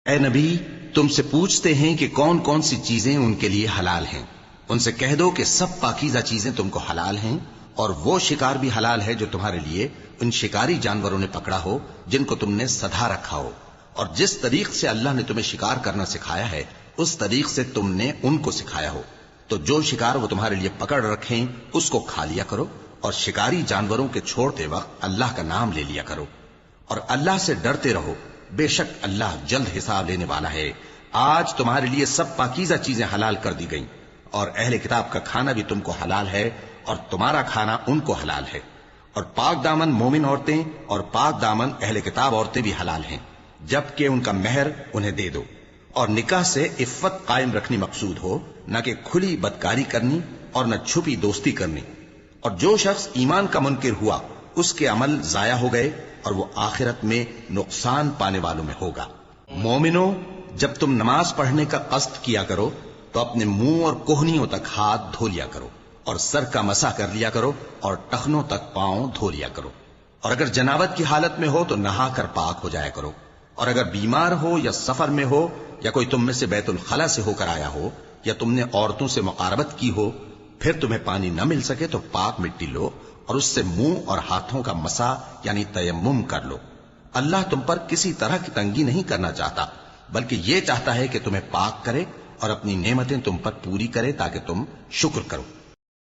اے نبی، تم سے پوچھتے ہیں کہ کون کون سی چیزیں ان کے لیے حلال ہیں۔ ان سے کہہ دو کہ سب پاکیزہ چیزیں تم کو حلال ہیں، اور وہ شکار بھی حلال ہے جو تمہارے لیے ان شکاری جانوروں نے پکڑا ہو جن کو تم نے سدھا رکھا ہو، اور جس طریق سے اللہ نے تمہیں شکار کرنا سکھایا ہے اس طریق سے تم نے ان کو سکھایا ہو۔ تو جو شکار وہ تمہارے لیے پکڑ رکھیں اس کو کھا لیا کرو، اور شکاری جانوروں کے چھوڑتے وقت اللہ کا نام لے لیا کرو، اور اللہ سے ڈرتے رہو، بے شک اللہ جلد حساب لینے والا ہے۔ آج تمہارے لیے سب پاکیزہ چیزیں حلال کر دی گئیں، اور اہل کتاب کا کھانا بھی تم کو حلال ہے اور تمہارا کھانا ان کو حلال ہے، اور پاک دامن مومن عورتیں اور پاک دامن اہل کتاب عورتیں بھی حلال ہیں، جبکہ ان کا مہر انہیں دے دو، اور نکاح سے عفت قائم رکھنی مقصود ہو، نہ کہ کھلی بدکاری کرنی اور نہ چھپی دوستی کرنی۔ اور جو شخص ایمان کا منکر ہوا اس کے عمل ضائع ہو گئے اور وہ آخرت میں نقصان پانے والوں میں ہوگا۔ مومنو، جب تم نماز پڑھنے کا قصد کیا کرو تو اپنے منہ اور کوہنیوں تک ہاتھ دھو لیا کرو، اور سر کا مسح کر لیا کرو، اور ٹخنوں تک پاؤں دھو لیا کرو، اور اگر جنابت کی حالت میں ہو تو نہا کر پاک ہو جایا کرو، اور اگر بیمار ہو یا سفر میں ہو یا کوئی تم میں سے بیت الخلا سے ہو کر آیا ہو یا تم نے عورتوں سے مقاربت کی ہو، پھر تمہیں پانی نہ مل سکے تو پاک مٹی لو اور اس سے منہ اور ہاتھوں کا مسح یعنی تیمم کر لو۔ اللہ تم پر کسی طرح کی تنگی نہیں کرنا چاہتا، بلکہ یہ چاہتا ہے کہ تمہیں پاک کرے اور اپنی نعمتیں تم پر پوری کرے تاکہ تم شکر کرو۔